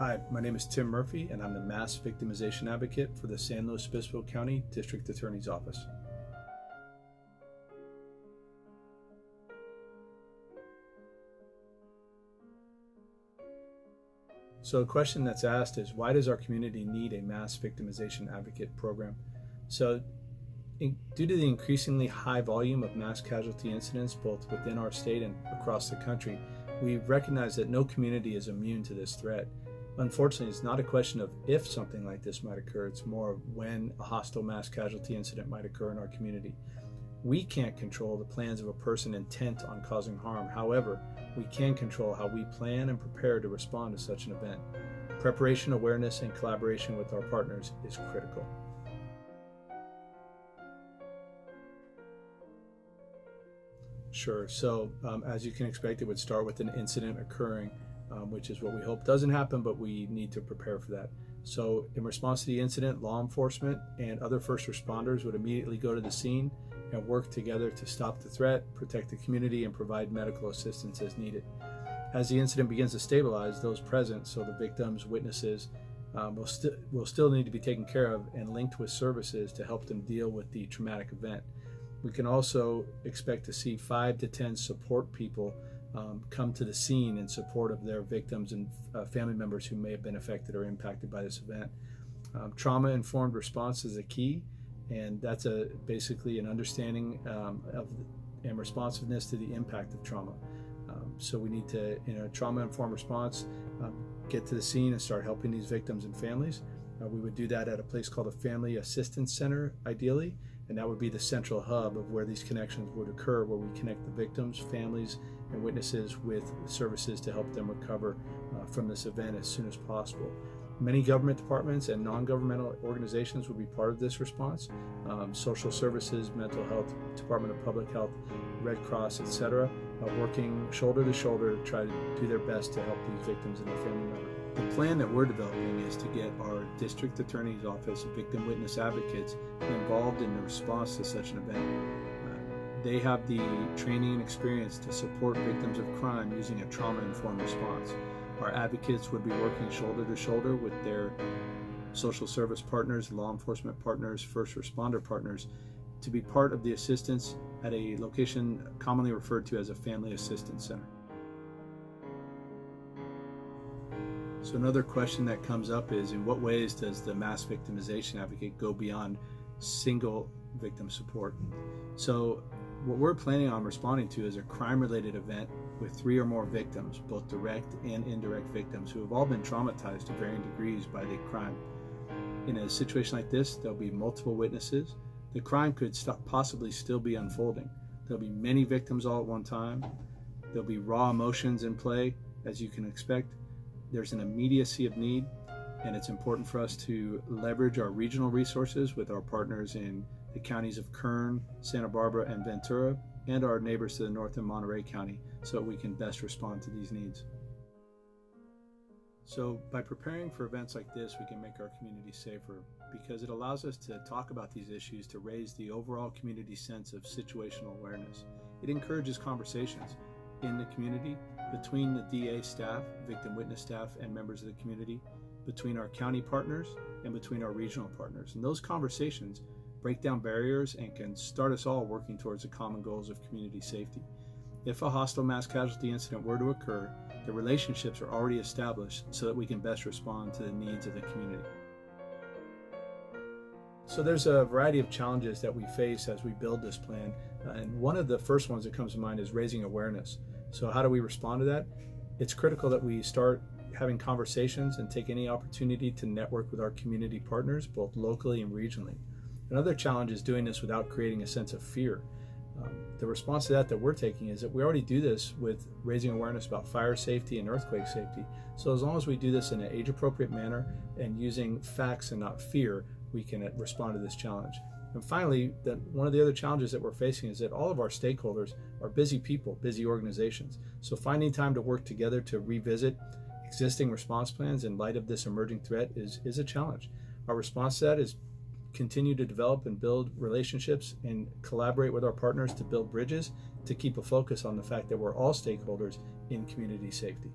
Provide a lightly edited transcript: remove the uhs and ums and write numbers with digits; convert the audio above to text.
Hi, my name is Tim Murphy, and I'm the Mass Victimization Advocate for the San Luis Obispo County District Attorney's Office. So a question that's asked is, why does our community need a Mass Victimization Advocate program? So due to the increasingly high volume of mass casualty incidents, both within our state and across the country, we recognize that no community is immune to this threat. Unfortunately, it's not a question of if something like this might occur, it's more of when a hostile mass casualty incident might occur in our community. We can't control the plans of a person intent on causing harm. However, we can control how we plan and prepare to respond to such an event. Preparation, awareness, and collaboration with our partners is critical. Sure. So as you can expect, it would start with an incident occurring, which is what we hope doesn't happen, but we need to prepare for that. So in response to the incident, law enforcement and other first responders would immediately go to the scene and work together to stop the threat, protect the community, and provide medical assistance as needed. As the incident begins to stabilize, those present, so the victims, witnesses, will still need to be taken care of and linked with services to help them deal with the traumatic event. We can also expect to see 5 to 10 support people come to the scene in support of their victims and family members who may have been affected or impacted by this event. Trauma-informed response is a key, and that's basically an understanding and responsiveness to the impact of trauma. So we need to, in a trauma-informed response, get to the scene and start helping these victims and families. We would do that at a place called a Family Assistance Center, ideally, and that would be the central hub of where these connections would occur, where we connect the victims, families, and witnesses with services to help them recover from this event as soon as possible. Many government departments and non-governmental organizations will be part of this response. Social services, mental health, Department of Public Health, Red Cross, etc., working shoulder to shoulder to try to do their best to help these victims and their family members. The plan that we're developing is to get our District Attorney's Office Victim Witness Advocates involved in the response to such an event. They have the training and experience to support victims of crime using a trauma-informed response. Our advocates would be working shoulder to shoulder with their social service partners, law enforcement partners, first responder partners to be part of the assistance at a location commonly referred to as a Family Assistance Center. So another question that comes up is, in what ways does the Mass Victimization Advocate go beyond single victim support? So what we're planning on responding to is a crime-related event with 3 or more victims, both direct and indirect victims, who have all been traumatized to varying degrees by the crime. In a situation like this, there'll be multiple witnesses. The crime could possibly still be unfolding. There'll be many victims all at one time. There'll be raw emotions in play, as you can expect. There's an immediacy of need, and it's important for us to leverage our regional resources with our partners in the counties of Kern, Santa Barbara, and Ventura, and our neighbors to the north in Monterey County, so that we can best respond to these needs. So by preparing for events like this, we can make our community safer, because it allows us to talk about these issues to raise the overall community sense of situational awareness. It encourages conversations in the community, between the DA staff, victim witness staff, and members of the community, between our county partners, and between our regional partners. And those conversations break down barriers and can start us all working towards the common goals of community safety. If a hostile mass casualty incident were to occur, the relationships are already established so that we can best respond to the needs of the community. So there's a variety of challenges that we face as we build this plan, and one of the first ones that comes to mind is raising awareness. So how do we respond to that? It's critical that we start having conversations and take any opportunity to network with our community partners, both locally and regionally. Another challenge is doing this without creating a sense of fear. The response to that we're taking is that we already do this with raising awareness about fire safety and earthquake safety. So as long as we do this in an age-appropriate manner and using facts and not fear, we can respond to this challenge. And finally, one of the other challenges that we're facing is that all of our stakeholders are busy people, busy organizations. So finding time to work together to revisit existing response plans in light of this emerging threat is a challenge. Our response to that is continue to develop and build relationships and collaborate with our partners to build bridges to keep a focus on the fact that we're all stakeholders in community safety.